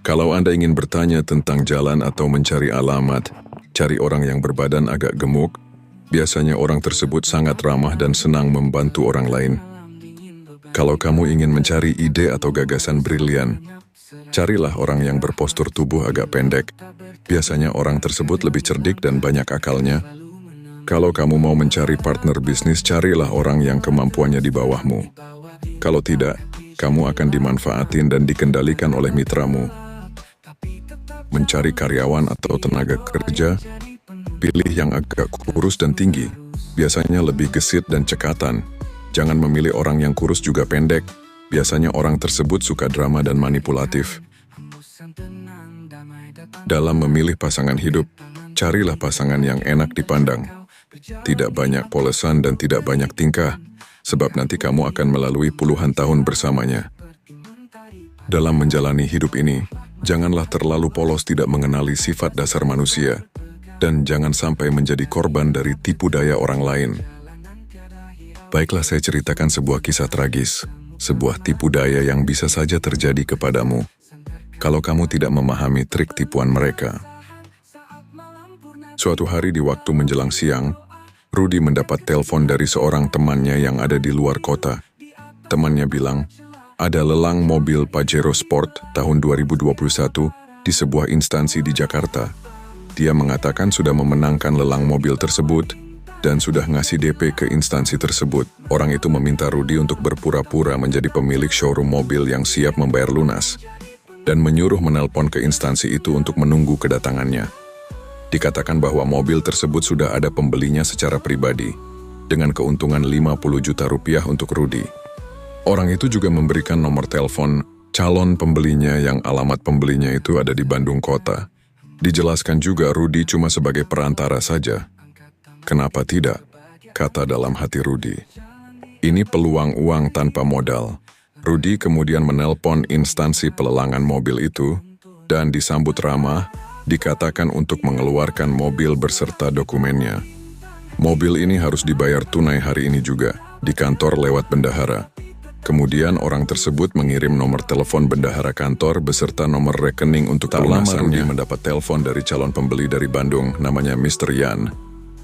Kalau Anda ingin bertanya tentang jalan atau mencari alamat, cari orang yang berbadan agak gemuk. Biasanya orang tersebut sangat ramah dan senang membantu orang lain. Kalau kamu ingin mencari ide atau gagasan brilian, carilah orang yang berpostur tubuh agak pendek. Biasanya orang tersebut lebih cerdik dan banyak akalnya. Kalau kamu mau mencari partner bisnis, carilah orang yang kemampuannya di bawahmu. Kalau tidak, kamu akan dimanfaatin dan dikendalikan oleh mitramu. Mencari karyawan atau tenaga kerja, pilih yang agak kurus dan tinggi. Biasanya lebih gesit dan cekatan. Jangan memilih orang yang kurus juga pendek. Biasanya orang tersebut suka drama dan manipulatif. Dalam memilih pasangan hidup, carilah pasangan yang enak dipandang. Tidak banyak polesan dan tidak banyak tingkah, sebab nanti kamu akan melalui puluhan tahun bersamanya. Dalam menjalani hidup ini, janganlah terlalu polos tidak mengenali sifat dasar manusia, dan jangan sampai menjadi korban dari tipu daya orang lain. Baiklah, saya ceritakan sebuah kisah tragis, sebuah tipu daya yang bisa saja terjadi kepadamu kalau kamu tidak memahami trik tipuan mereka. Suatu hari di waktu menjelang siang, Rudy mendapat telepon dari seorang temannya yang ada di luar kota. Temannya bilang, ada lelang mobil Pajero Sport tahun 2021 di sebuah instansi di Jakarta. Dia mengatakan sudah memenangkan lelang mobil tersebut dan sudah ngasih DP ke instansi tersebut. Orang itu meminta Rudy untuk berpura-pura menjadi pemilik showroom mobil yang siap membayar lunas dan menyuruh menelpon ke instansi itu untuk menunggu kedatangannya. Dikatakan bahwa mobil tersebut sudah ada pembelinya secara pribadi dengan keuntungan 50 juta rupiah untuk Rudy. Orang itu juga memberikan nomor telepon calon pembelinya yang alamat pembelinya itu ada di Bandung Kota. Dijelaskan juga Rudy cuma sebagai perantara saja. Kenapa tidak? Kata dalam hati Rudy. Ini peluang uang tanpa modal. Rudy kemudian menelpon instansi pelelangan mobil itu dan disambut ramah, dikatakan untuk mengeluarkan mobil berserta dokumennya. Mobil ini harus dibayar tunai hari ini juga, di kantor lewat bendahara. Kemudian orang tersebut mengirim nomor telepon bendahara kantor beserta nomor rekening untuk pelunasannya. Rudy mendapat telepon dari calon pembeli dari Bandung, namanya Mr. Yan.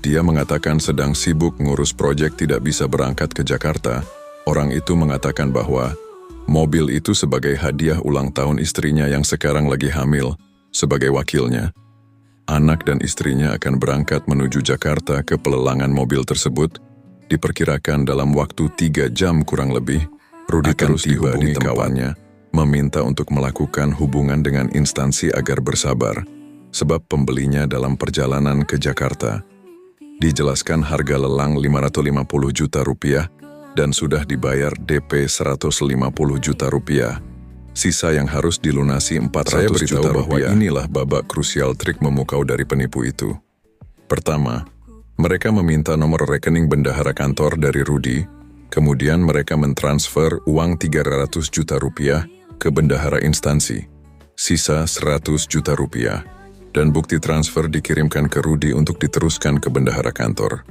Dia mengatakan sedang sibuk ngurus proyek tidak bisa berangkat ke Jakarta. Orang itu mengatakan bahwa mobil itu sebagai hadiah ulang tahun istrinya yang sekarang lagi hamil. Sebagai wakilnya, anak dan istrinya akan berangkat menuju Jakarta ke pelelangan mobil tersebut. Diperkirakan dalam waktu 3 jam kurang lebih, Rudy terus dihubungi kawannya, meminta untuk melakukan hubungan dengan instansi agar bersabar, sebab pembelinya dalam perjalanan ke Jakarta. Dijelaskan harga lelang 550 juta rupiah dan sudah dibayar DP 150 juta rupiah. Sisa yang harus dilunasi 400 juta rupiah. Inilah babak krusial trik memukau dari penipu itu. Pertama, mereka meminta nomor rekening bendahara kantor dari Rudy, kemudian mereka mentransfer uang 300 juta rupiah ke bendahara instansi, sisa 100 juta rupiah, dan bukti transfer dikirimkan ke Rudy untuk diteruskan ke bendahara kantor.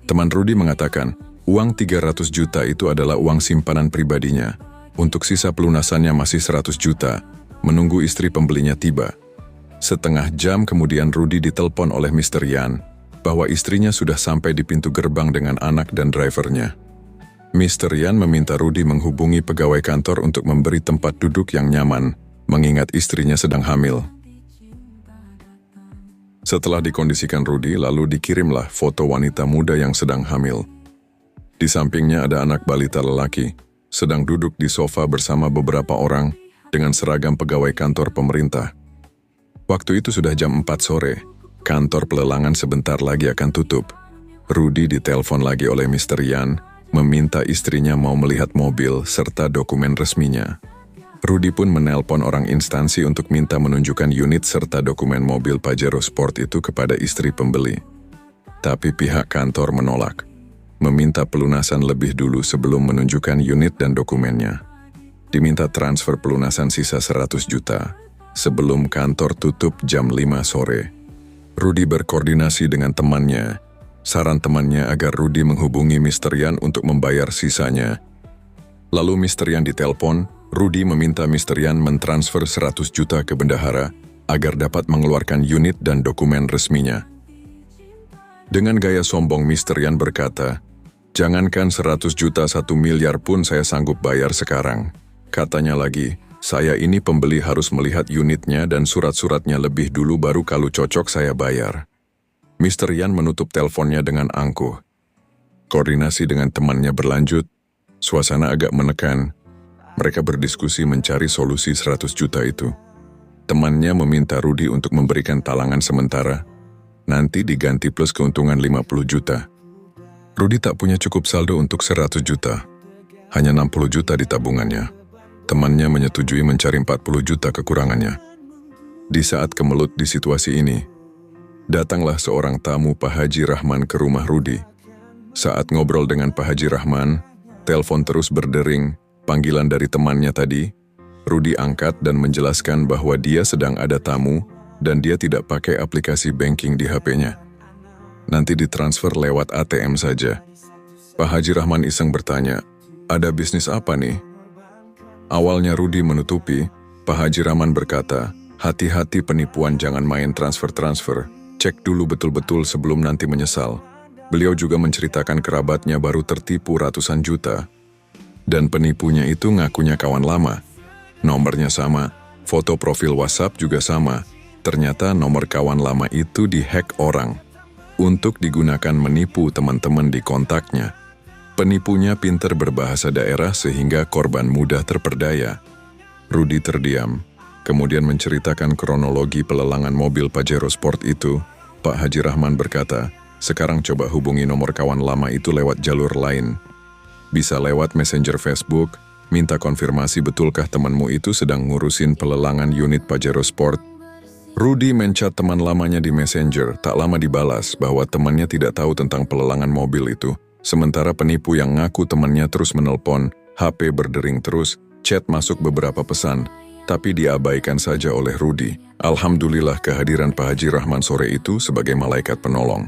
Teman Rudy mengatakan, uang 300 juta itu adalah uang simpanan pribadinya. Untuk sisa pelunasannya masih 100 juta, menunggu istri pembelinya tiba. Setengah jam kemudian Rudy ditelepon oleh Mr. Yan, bahwa istrinya sudah sampai di pintu gerbang dengan anak dan drivernya. Mr. Yan meminta Rudy menghubungi pegawai kantor untuk memberi tempat duduk yang nyaman, mengingat istrinya sedang hamil. Setelah dikondisikan Rudy, lalu dikirimlah foto wanita muda yang sedang hamil. Di sampingnya ada anak balita lelaki, sedang duduk di sofa bersama beberapa orang dengan seragam pegawai kantor pemerintah. Waktu itu sudah jam 4 sore, kantor pelelangan sebentar lagi akan tutup. Rudy ditelepon lagi oleh Mr. Yan, meminta istrinya mau melihat mobil serta dokumen resminya. Rudy pun menelpon orang instansi untuk minta menunjukkan unit serta dokumen mobil Pajero Sport itu kepada istri pembeli. Tapi pihak kantor menolak, meminta pelunasan lebih dulu sebelum menunjukkan unit dan dokumennya. Diminta transfer pelunasan sisa 100 juta sebelum kantor tutup jam 5 sore. Rudy berkoordinasi dengan temannya. Saran temannya agar Rudy menghubungi Mr. Yan untuk membayar sisanya. Lalu Mr. Yan ditelepon, Rudi meminta Mr. Yan mentransfer 100 juta ke bendahara agar dapat mengeluarkan unit dan dokumen resminya. Dengan gaya sombong, Mr. Yan berkata, "Jangankan 100 juta, 1 miliar pun saya sanggup bayar sekarang." Katanya lagi, "Saya ini pembeli harus melihat unitnya dan surat-suratnya lebih dulu baru kalau cocok saya bayar." Mr. Yan menutup teleponnya dengan angkuh. Koordinasi dengan temannya berlanjut, suasana agak menekan. Mereka berdiskusi mencari solusi 100 juta itu. Temannya meminta Rudi untuk memberikan talangan sementara, nanti diganti plus keuntungan 50 juta. Rudi tak punya cukup saldo untuk 100 juta, hanya 60 juta di tabungannya. Temannya menyetujui mencari 40 juta kekurangannya. Di saat kemelut di situasi ini, datanglah seorang tamu Pak Haji Rahman ke rumah Rudi. Saat ngobrol dengan Pak Haji Rahman, telepon terus berdering, panggilan dari temannya tadi. Rudi angkat dan menjelaskan bahwa dia sedang ada tamu dan dia tidak pakai aplikasi banking di HP-nya. Nanti ditransfer lewat ATM saja. Pak Haji Rahman iseng bertanya, "Ada bisnis apa nih?" Awalnya Rudi menutupi. Pak Haji Rahman berkata, "Hati-hati penipuan, jangan main transfer-transfer. Cek dulu betul-betul sebelum nanti menyesal." Beliau juga menceritakan kerabatnya baru tertipu ratusan juta. Dan penipunya itu ngakunya kawan lama. Nomornya sama, foto profil WhatsApp juga sama. Ternyata nomor kawan lama itu dihack orang untuk digunakan menipu teman-teman di kontaknya. Penipunya pintar berbahasa daerah sehingga korban mudah terperdaya. Rudi terdiam, kemudian menceritakan kronologi pelelangan mobil Pajero Sport itu. Pak Haji Rahman berkata, "Sekarang coba hubungi nomor kawan lama itu lewat jalur lain. Bisa lewat Messenger Facebook, minta konfirmasi betulkah temanmu itu sedang ngurusin pelelangan unit Pajero Sport." Rudi menchat teman lamanya di Messenger, tak lama dibalas bahwa temannya tidak tahu tentang pelelangan mobil itu. Sementara penipu yang ngaku temannya terus menelpon, HP berdering terus, chat masuk beberapa pesan, tapi diabaikan saja oleh Rudi. Alhamdulillah kehadiran Pak Haji Rahman sore itu sebagai malaikat penolong.